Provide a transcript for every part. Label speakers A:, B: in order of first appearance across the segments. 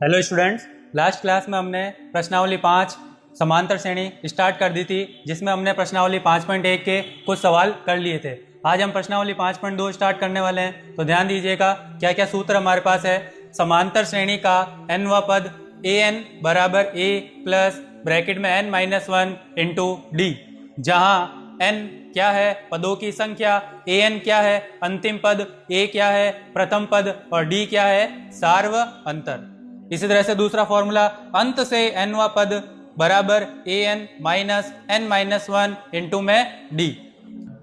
A: Hello students, last class में हमने प्रश्नावली 5 समांतर श्रेणी स्टार्ट कर दी थी, जिसमें हमने प्रश्नावली 5.1 के कुछ सवाल कर लिए थे। आज हम प्रश्नावली 5.2 स्टार्ट करने वाले हैं, तो ध्यान दीजिएगा क्या क्या सूत्र हमारे पास है। समांतर श्रेणी का nवां पद an बराबर a प्लस ब्रैकेट में n-1 इंटू डी, जहाँ n क्या है पदों की संख्या, an क्या है अंतिम पद, a क्या है प्रथम पद और d क्या है सार्व अंतर। इसी तरह से दूसरा फॉर्मूला अंत से nवां पद बराबर an माइनस n-1 इंटू में d।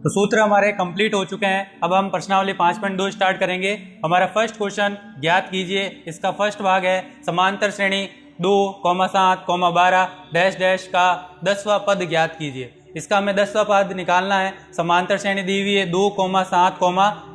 A: तो सूत्र हमारे कंप्लीट हो चुके हैं। अब हम प्रश्नावली 5.2 स्टार्ट करेंगे। हमारा फर्स्ट क्वेश्चन ज्ञात कीजिए। इसका फर्स्ट भाग है समांतर श्रेणी 2, 7, 12 डैश डैश का 10वां पद ज्ञात कीजिए। इसका हमें 10वां पद निकालना है। समांतर श्रेणी दी हुई है 2, 7,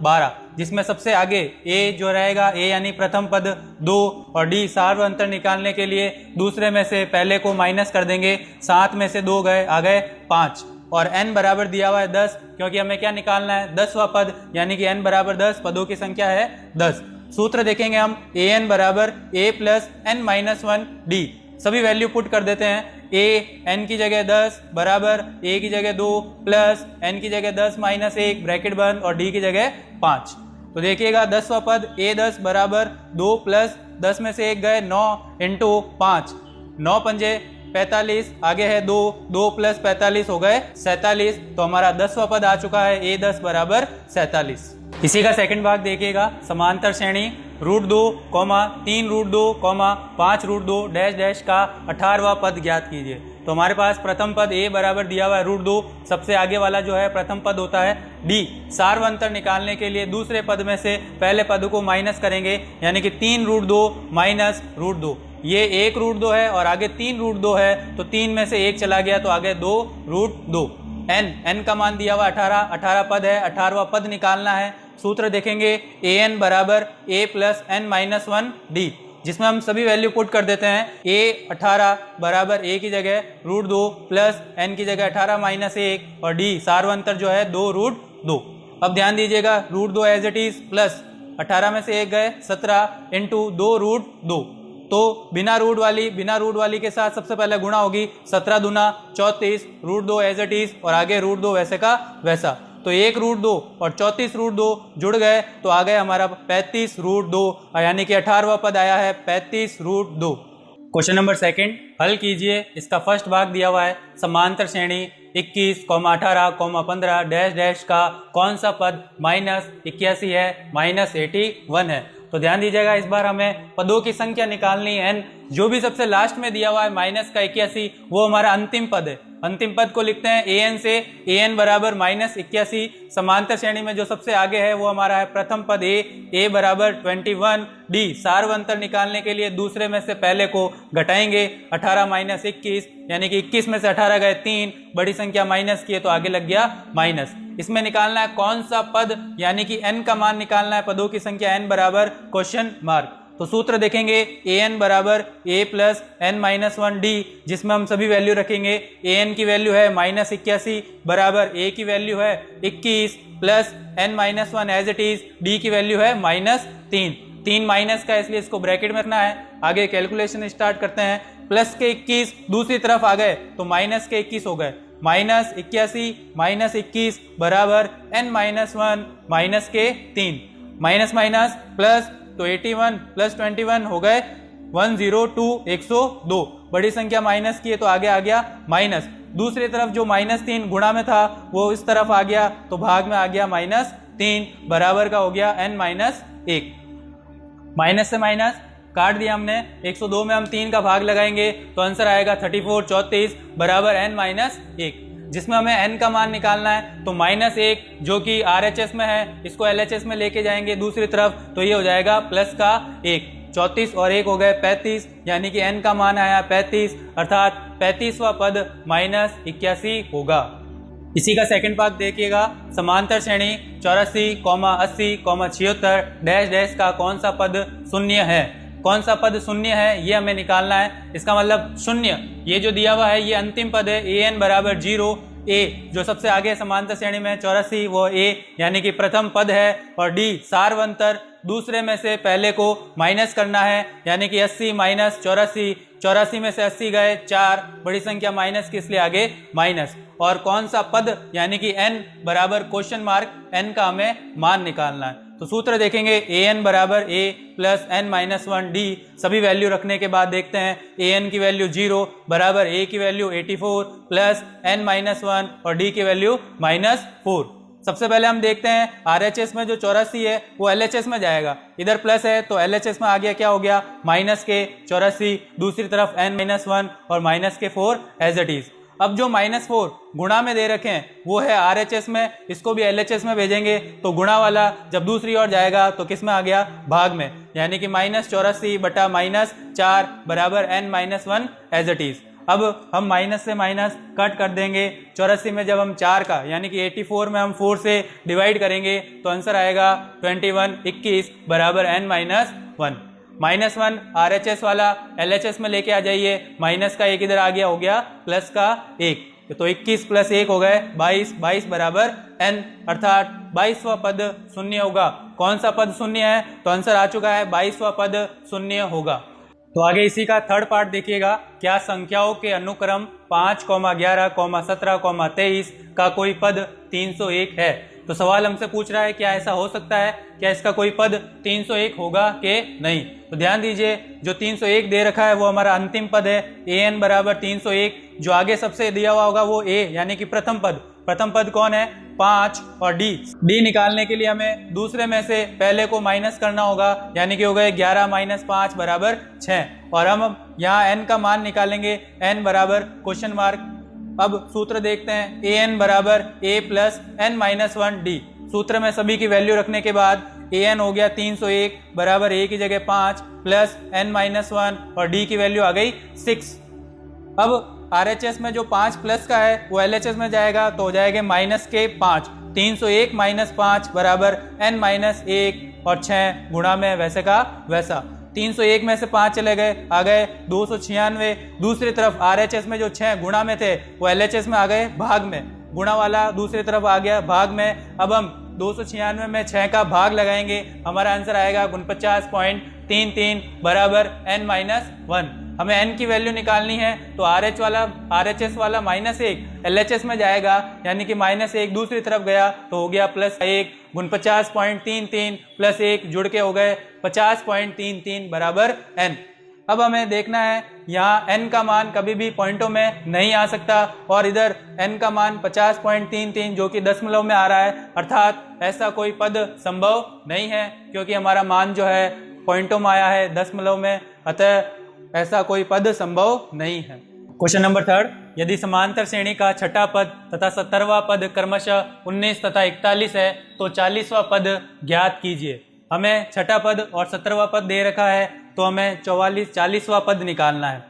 A: 12, जिसमें सबसे आगे a जो रहेगा a यानी प्रथम पद 2 और d सार्व अंतर निकालने के लिए दूसरे में से पहले को माइनस कर देंगे। 7 में से 2 गए, आ गए 5 और n बराबर दिया हुआ है 10, क्योंकि हमें क्या निकालना है 10वां पद, यानी कि n बराबर 10, पदों की संख्या है 10। सूत्र देखेंगे हम an बराबर a प्लस n-1 d। सभी वैल्यू पुट कर देते हैं। a n की जगह 10 बराबर a की जगह 2 प्लस n की जगह 10 माइनस 1 ब्रैकेट बंद और d की जगह 5। तो देखिएगा 10वां पद a 10 बराबर 2 प्लस 10 में से 1 गए 9 इंटू 5, 9 पंजे 45, आगे है 2, 2 प्लस 45 हो गए 47। तो हमारा 10वां पद आ चुका है a 10 बराबर 47। इसी का सेकंड भाग देखिएगा। समांतर श्रेणी √2, 3 √2, 5 √2 डैश डैश का 18वां पद ज्ञात कीजिए। तो हमारे पास प्रथम पद a बराबर दिया हुआ है √2, सबसे आगे वाला जो है प्रथम पद होता है d। सार्व अंतर निकालने के लिए दूसरे पद में से पहले पद को माइनस करेंगे, यानी कि 3 √2 माइनस √2। ये 1 √2 है और आगे 3 √2 है, तो 3 में से 1 चला गया तो आगे 2 √2। n का मान दिया हुआ 18 पद है, 18वां पद निकालना है। सूत्र देखेंगे an बराबर a प्लस n-1 d, जिसमें हम सभी वैल्यू पुट कर देते हैं। a 18 बराबर a की जगह √2 प्लस n की जगह 18 माइनस 1 और d सार्व अंतर जो है 2 √2। अब ध्यान दीजिएगा √2 एज इट इज प्लस 18 में से 1 गए 17 इंटू 2 √2। तो बिना रूट वाली के साथ सबसे पहले गुणा होगी। 17 दूना 34, √2 एज इट इज और आगे √2 वैसे का वैसा। तो 1 √2 और 34 √2 जुड़ गए तो आ गए हमारा 35 √2, यानी कि 18वां पद आया है 35 √2। क्वेश्चन नंबर सेकंड हल कीजिए। इसका फर्स्ट भाग दिया हुआ है समांतर श्रेणी 21, 18, 15 डैश डैश का कौन सा पद -81 है, -81 है। तो ध्यान दीजिएगा इस बार हमें पदों की संख्या निकालनी है n। जो भी सबसे लास्ट में दिया हुआ है -81, वो हमारा अंतिम पद है। अंतिम पद को लिखते हैं an से। an बराबर -81। समांतर श्रेणी में जो सबसे आगे है वो हमारा है प्रथम पद a बराबर 21 d। सार्व अंतर निकालने के लिए दूसरे में से पहले को घटाएंगे। 18 माइनस 21, यानी कि 21 में से 18 गए 3, बड़ी संख्या माइनस की है तो आगे लग गया माइनस। इसमें निकालना है कौन सा पद, यानी कि n का मान निकालना है, पदों की संख्या n बराबर क्वेश्चन मार्क। तो सूत्र देखेंगे an बराबर a प्लस n-1 d, जिसमें हम सभी वैल्यू रखेंगे। an की वैल्यू है -81 बराबर a की वैल्यू है 21 plus n-1 as it is, d की वैल्यू है -3 माइनस का, इसलिए इसको ब्रैकेट में रखना है। आगे कैलकुलेशन स्टार्ट करते हैं। प्लस के 21 दूसरी तरफ आ गए तो माइनस के 21 हो गए। -81 -21 बराबर n-1 माइनस के 3, माइनस माइनस प्लस, तो 81 प्लस 21 हो गए 102, 102। बड़ी संख्या माइनस की है तो आगे आ गया माइनस। दूसरी तरफ जो -3 गुणा में था वो इस तरफ आ गया तो भाग में आ गया -3, बराबर का हो गया n-1। माइनस से माइनस काट दिया हमने। 102 में हम 3 का भाग लगाएंगे तो आंसर आएगा 34, 34 बराबर n-1, जिसमें हमें n का मान निकालना है। तो -1 जो कि RHS में है, इसको LHS में लेके जाएंगे दूसरी तरफ, तो ये हो जाएगा प्लस का 1। 34 और 1 हो गए 35, यानी कि n का मान आया 35, अर्थात 35वां पद -81 होगा। इसी का सेकंड पार्ट देखिएगा। समांतर श्रेणी 84, 80, 76 डैश डैश का कौन सा पद शून्य है। कौन सा पद शून्य है ये हमें निकालना है। इसका मतलब शून्य, ये जो दिया हुआ है ये अंतिम पद है। an बराबर 0, a जो सबसे आगे समांतर श्रेणी में 84 वो a यानी कि प्रथम पद है, और d सार्व अंतर दूसरे में से पहले को माइनस करना है, यानी कि 80 माइनस 84, 84 में से 80 गए 4, बड़ी संख्या माइनस की इसलिए आगे माइनस। और कौन सा पद यानी कि n बराबर क्वेश्चन मार्क, n का हमें मान निकालना है। तो सूत्र देखेंगे an बराबर a plus n minus 1 d। सभी वैल्यू रखने के बाद देखते हैं an की वैल्यू 0 बराबर a की वैल्यू 84 प्लस n माइनस 1 और d की वैल्यू -4। सबसे पहले हम देखते हैं RHS में जो 84 है वो LHS में जाएगा, इधर प्लस है तो LHS में आ गया, क्या हो गया माइनस के 84, दूसरी तरफ n-1 और माइनस के 4 एज इट इज। अब जो -4 गुणा में दे रखे हैं वो है RHS में, इसको भी LHS में भेजेंगे तो गुणा वाला जब दूसरी ओर जाएगा तो किस में आ गया भाग में, यानी कि -84 बटा -4 बराबर n-1 एज इट इज। अब हम माइनस से माइनस कट कर देंगे, 84 में जब हम 4 का यानी कि 84 में हम 4 से डिवाइड करेंगे तो आंसर आएगा 21 बराबर n-1। -1 RHS वाला LHS में लेके आ जाइए, माइनस का एक इधर आ गया, हो गया प्लस का 1, तो 21 प्लस 1 हो गए 22, 22 बराबर n, अर्थात 22वां पद शून्य होगा। कौन सा पद शून्य है, तो आंसर आ चुका है 22वां पद शून्य होगा। तो आगे इसी का थर्ड पार्ट देखिएगा, क्या संख्याओं के अनुक्रम 5, 11, 17, 23 का कोई पद 301 है। तो सवाल हमसे पूछ रहा है क्या ऐसा हो सकता है, क्या इसका कोई पद 301 होगा कि नहीं। तो ध्यान दीजिए जो 301 दे रखा है वो हमारा अंतिम पद है, an बराबर 301। जो आगे सबसे दिया हुआ होगा वो a यानी कि प्रथम पद। प्रथम पद कौन है 5 और d निकालने के लिए हमें दूसरे में से पहले को माइनस करना होगा, यानी कि हो गए 11 माइनस 5 बराबर 6। और हम यहाँ n का मान निकालेंगे, n बराबर क्वेश्चन मार्क। अब सूत्र देखते हैं, an बराबर a प्लस n-1 d। सूत्र में सभी की वैल्यू रखने के बाद an हो गया 301 बराबर a की जगह 5 प्लस n-1 और d की वैल्यू आ गई 6। अब RHS में जो 5 प्लस का है वो LHS में जाएगा तो हो जाएगा माइनस के 5, 301 माइनस 5 बराबर n-1 और 6 गुणा में वैसे का वैसा। 301 में से 5 चले गए, आ गए 296। दूसरी तरफ RHS में जो 6 गुणा में थे वो LHS में आ गए भाग में, गुणा वाला दूसरी तरफ आ गया भाग में। अब हम 296 में 6 का भाग लगाएंगे, हमारा आंसर आएगा 49.33 बराबर n-1। हमें n की वैल्यू निकालनी है तो RHS वाला -1 LHS में जाएगा, यानी कि -1 दूसरी तरफ गया तो हो गया +1, 49.33 प्लस 1 जुड़ के हो गए 50.33 बराबर n। अब हमें देखना है यहाँ n का मान कभी भी पॉइंटों में नहीं आ सकता और इधर n का मान 50.33 जो कि दशमलव में आ रहा है, अर्थात ऐसा कोई पद संभव नहीं है क्योंकि हमारा मान जो है पॉइंटों में आया है दशमलव में, अतः ऐसा कोई पद संभव नहीं है। क्वेश्चन नंबर 3, यदि समांतर श्रेणी का छठा पद तथा 17वां पद क्रमशः 19 तथा 41 है तो 40वां पद ज्ञात कीजिए। हमें छठा पद और 17वां पद दे रखा है तो हमें 40वां पद निकालना है।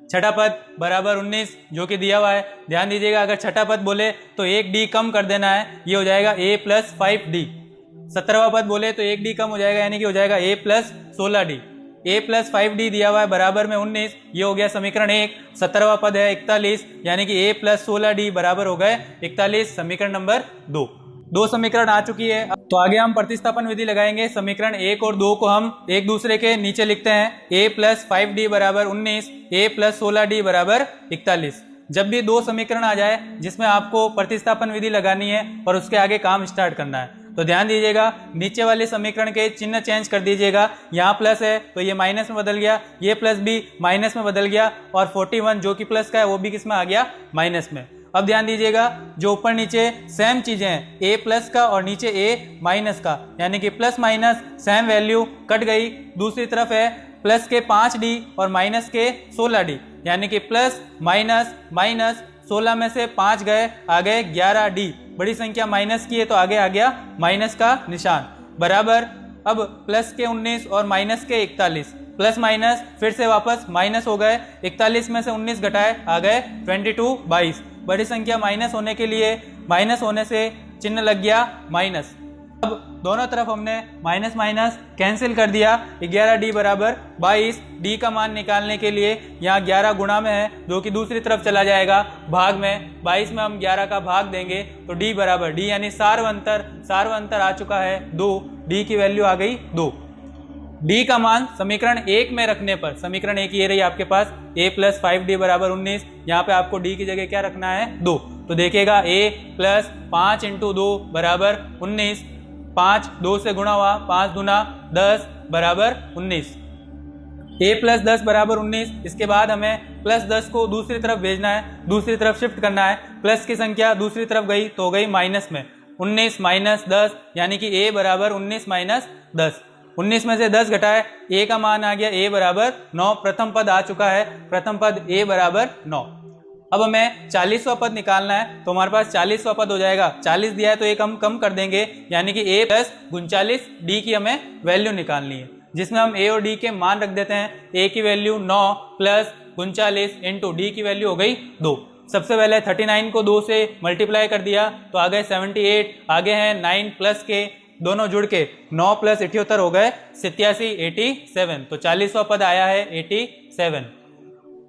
A: छठा पद बराबर 19 जो कि दिया हुआ है, ध्यान दीजिएगा अगर छठा पद बोले तो 1 d कम कर देना है, ये हो जाएगा a प्लस 5d। 17वां पद बोले तो 1 d कम हो जाएगा, यानी कि हो जाएगा a plus 16d। a plus 5d दिया हुआ है बराबर में 19, ये हो गया समीकरण 1। 17वां पद है 41, यानी कि a प्लस 16d बराबर हो गए 41, समीकरण नंबर 2। 2 समीकरण आ चुकी है, तो आगे हम प्रतिस्थापन विधि लगाएंगे। समीकरण 1 और 2 को हम एक दूसरे के नीचे लिखते हैं, a प्लस 5d बराबर 19, a प्लस 16d बराबर 41। जब भी 2 समीकरण आ जाए जिसमें आपको प्रतिस्थापन विधि लगानी है और उसके आगे काम स्टार्ट करना है, तो ध्यान दीजिएगा नीचे वाले समीकरण के चिन्ह चेंज कर दीजिएगा। यहाँ प्लस है तो ये माइनस में बदल गया, ये प्लस भी माइनस में बदल गया और 41 जो कि प्लस का है वो भी किस में आ गया माइनस में। अब ध्यान दीजिएगा जो ऊपर नीचे सेम चीजें हैं, a प्लस का और नीचे a माइनस का, यानी कि plus minus same value cut गई। दूसरी तरफ है प्लस के 5d और माइनस के 16d, यानी कि प्लस माइनस माइनस 16 में से 5 गए, आ गए 11d। बड़ी संख्या माइनस की है तो आगे आ गया माइनस का निशान बराबर। अब प्लस के 19 और माइनस के 41, प्लस माइनस फिर से वापस माइनस हो गए, 41 में से 19 घटाए आ गए 22। बड़ी संख्या माइनस होने के लिए माइनस होने से चिन्ह लग गया माइनस। अब दोनों तरफ हमने माइनस माइनस कैंसिल कर दिया, 11d बराबर 22। d का मान निकालने के लिए यहाँ 11 गुणा में है जो कि दूसरी तरफ चला जाएगा भाग में, 22 में हम 11 का भाग देंगे तो d बराबर d यानी सार्वंतर आ चुका है 2, d की वैल्यू आ गई 2। डी का मान समीकरण 1 में रखने पर, समीकरण 1 ये रही आपके पास, a प्लस 5d बराबर 19, यहाँ पे आपको d की जगह क्या रखना है 2, तो देखिएगा a प्लस 5 इंटू 2 बराबर 19, 5 2 से गुणा हुआ, 5 दूना 10 बराबर 19, a प्लस 10 बराबर 19। इसके बाद हमें प्लस 10 को दूसरी तरफ भेजना है, दूसरी तरफ शिफ्ट करना है, प्लस की संख्या दूसरी तरफ गई तो गई माइनस में, 19 माइनस 10 यानी कि a बराबर 19 माइनस 10, 19 में से 10 घटाए a का मान आ गया a बराबर 9, प्रथम पद आ चुका है, प्रथम पद a बराबर 9। अब हमें 40वां पद निकालना है, तो हमारे पास 40वां पद हो जाएगा, 40 दिया है तो एक हम कम कर देंगे, यानी कि a प्लस 39 d की हमें वैल्यू निकालनी है, जिसमें हम a और d के मान रख देते हैं। a की वैल्यू 9 प्लस 39 इंटू डी की वैल्यू हो गई 2। सबसे पहले 39 को 2 से मल्टीप्लाई कर दिया तो आ गए 78, आगे हैं 9 प्लस के, दोनों जुड़ के 9 प्लस 78 हो गए 87, 87, तो 40वां पद आया है 87।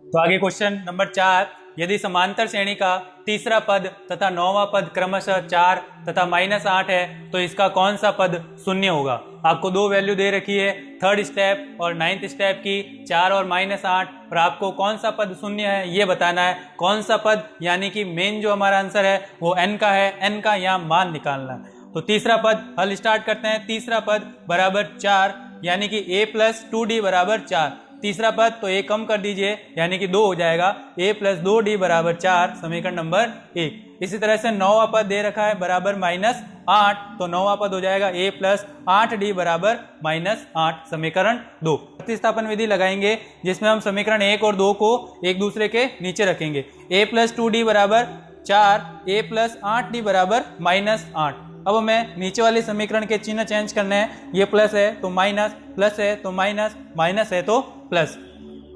A: तो आगे क्वेश्चन नंबर 4, यदि समांतर श्रेणी का तीसरा पद तथा 9वां पद क्रमशः 4 तथा -8 है तो इसका कौन सा पद शून्य होगा। आपको दो वैल्यू दे रखी है, थर्ड स्टेप और 9th स्टेप की, 4 और -8, और आपको कौन सा पद शून्य है ये बताना है। कौन सा पद, यानी कि मेन जो हमारा आंसर है वो n का है, n का यहाँ मान निकालना है। तो तीसरा पद हल स्टार्ट करते हैं। तीसरा पद बराबर 4, यानी कि a प्लस 2d बराबर 4, तीसरा पद तो a कम कर दीजिए यानी कि 2 हो जाएगा, a प्लस 2d बराबर 4, समीकरण नंबर 1। इसी तरह से 9वां पद दे रखा है बराबर -8, तो 9वां पद हो जाएगा a प्लस 8d बराबर -8, समीकरण 2। प्रतिस्थापन विधि लगाएंगे जिसमें हम समीकरण 1 और 2 को एक दूसरे के नीचे रखेंगे। a प्लस 2d बराबर 4, a प्लस 8d बराबर -8। अब हमें नीचे वाले समीकरण के चिन्ह चेंज करने हैं, ये प्लस है तो माइनस, प्लस है तो माइनस, माइनस है तो प्लस।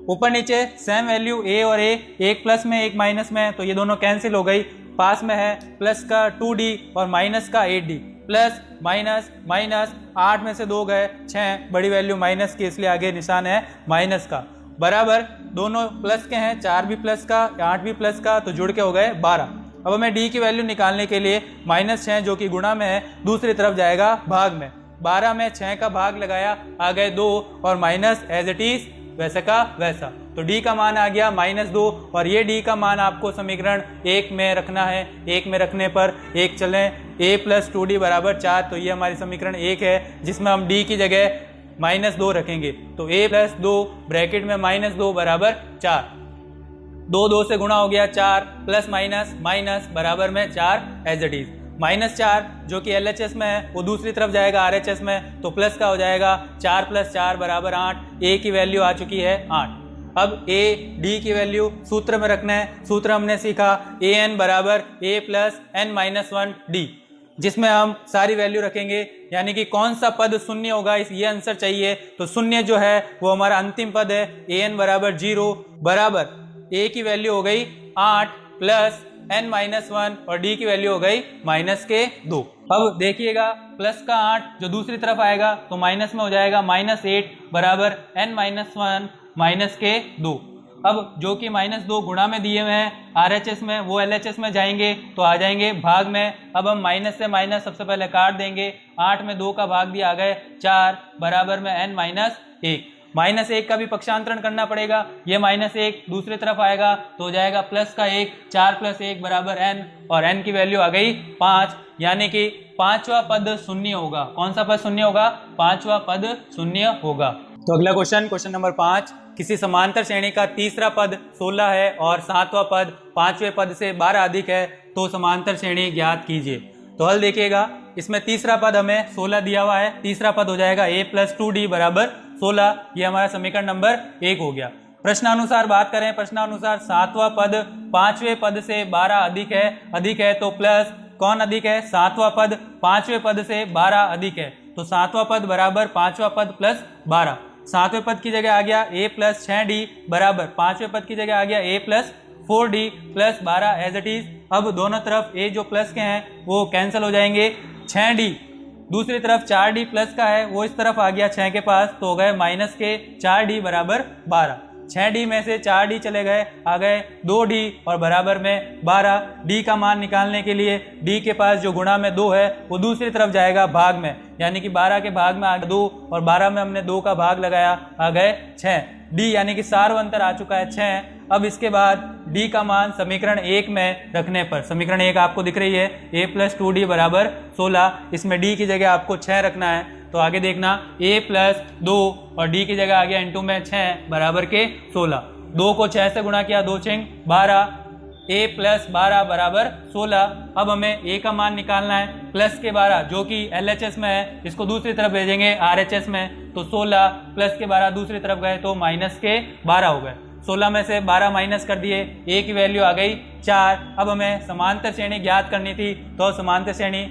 A: ऊपर नीचे सेम वैल्यू a और a, एक प्लस में एक माइनस में है तो ये दोनों कैंसिल हो गई। पास में है प्लस का 2d और माइनस का 8d, प्लस माइनस माइनस, 8 में से 2 गए 6, बड़ी वैल्यू माइनस की इसलिए आगे निशान है माइनस का, बराबर दोनों प्लस के हैं, 4 भी प्लस का 8 भी प्लस का, तो जुड़ के हो गए 12। अब हमें d की वैल्यू निकालने के लिए -6 जो कि गुणा में है दूसरी तरफ जाएगा भाग में, 12 में 6 का भाग लगाया आ गए 2 और माइनस एज इट इज वैसे का वैसा, तो d का मान आ गया -2 और ये d का मान आपको समीकरण 1 में रखना है। 1 में रखने पर 1 चलें, a प्लस 2d बराबर 4, तो ये हमारी समीकरण 1 है जिसमें हम d की जगह -2 रखेंगे, तो a प्लस 2 ब्रैकेट में -2 बराबर 4, 2 से गुणा हो गया 4, प्लस माइनस माइनस बराबर में 4 एज इट इज, -4 जो कि LHS में है वो दूसरी तरफ जाएगा RHS में, तो प्लस का हो जाएगा 4 + 4 बराबर 8, a की वैल्यू आ चुकी है 8। अब a d की वैल्यू सूत्र में रखना है। सूत्र हमने सीखा an बराबर a प्लस n-1d, जिसमें हम सारी वैल्यू रखेंगे, यानी कि कौन सा पद शून्य होगा इस ये आंसर चाहिए। तो शून्य जो है वो हमारा अंतिम पद है, an बराबर 0 बराबर a की वैल्यू हो गई 8 प्लस n-1 और d की वैल्यू हो गई -2। अब देखिएगा प्लस का 8 जो दूसरी तरफ आएगा तो माइनस में हो जाएगा -8 बराबर n-1 -2। अब जो कि -2 गुणा में दिए हुए हैं RHS में, वो LHS में जाएंगे तो आ जाएंगे भाग में। अब हम माइनस से माइनस सबसे पहले काट देंगे, 8 में 2 का भाग भी आ गए 4 बराबर में n-1, -1 का भी पक्षांतरण करना पड़ेगा, ये -1 दूसरी तरफ आएगा तो हो जाएगा प्लस का 1, 4 + 1 बराबर n, और n की वैल्यू आ गई 5, यानी कि 5वां पद शून्य होगा। कौन सा पद शून्य होगा? 5वां पद शून्य होगा। तो अगला क्वेश्चन नंबर 5, किसी समांतर श्रेणी का तीसरा पद 16 है और 7वां पद 5वें पद से 12 अधिक है, तो समांतर श्रेणी ज्ञात कीजिए। तो हल देखिएगा, इसमें तीसरा पद हमें 16 दिया हुआ है, तीसरा पद हो जाएगा a प्लस 2d बराबर 16, ये हमारा समीकरण नंबर 1 हो गया। प्रश्नानुसार बात करें, प्रश्नानुसार 7वां पद 5वें पद से 12 अधिक है तो प्लस कौन अधिक है? 7वां पद 5वें पद से 12 अधिक है, तो 7वां पद बराबर 5वां पद प्लस 12। 7वें पद की जगह आ गया a प्लस 6d बराबर 5वें पद की जगह आ गया a plus 4d plus 12 as it is. अब दोनों तरफ a जो प्लस के हैं वो कैंसिल हो जाएंगे, 6d दूसरी तरफ 4d प्लस का है वो इस तरफ आ गया 6 के पास, तो हो गए -4d बराबर 12। 6D में से 4D चले गए, आ गए 2D और बराबर में 12। D का मान निकालने के लिए D के पास जो गुणा में 2 है वो दूसरी तरफ जाएगा भाग में, यानी कि 12 के भाग में आ गया 2 और 12 में हमने 2 का भाग लगाया, आ गए 6। D यानी कि सार्वंतर आ चुका है 6। अब इसके बाद D का मान समीकरण 1 में रखने पर, समीकरण 1 आपको दिख रही है, a + 2D बराबर 16, इसमें D की जगह आपको 6 रखना है। तो आगे देखना a + 2 और D की जगह आ गया इंटू में 6 बराबर के 16। 2 को 6 से गुणा किया, 2 6 12, a + 12 बराबर 16। अब हमें a का मान निकालना है, प्लस के 12 जो कि LHS में है, इसको दूसरी तरफ भेजेंगे RHS में, तो 16 प्लस के 12 दूसरी तरफ गए तो माइनस के 12 हो गए। 16 में से 12 माइनस कर दिए, a की वैल्यू आ गई 4। अब हमें समांतर श्रेणी ज्ञात करनी थी, तो समांतर श्रेणी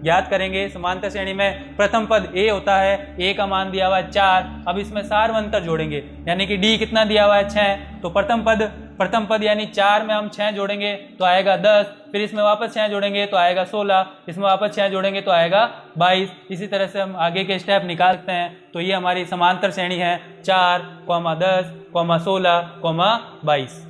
A: ज्ञात करेंगे। समांतर श्रेणी में प्रथम पद a होता है, a का मान दिया हुआ है 4। अब इसमें सार्वंतर जोड़ेंगे, यानी कि d कितना दिया हुआ है 6, तो प्रथम पद यानी 4 में हम 6 जोड़ेंगे तो आएगा 10, फिर इसमें वापस 6 जोड़ेंगे तो आएगा 16, इसमें वापस 6 जोड़ेंगे तो आएगा 22। इसी तरह से हम आगे के स्टेप निकाल सकते हैं। तो ये हमारी समांतर श्रेणी है 4, 10, 16, 22।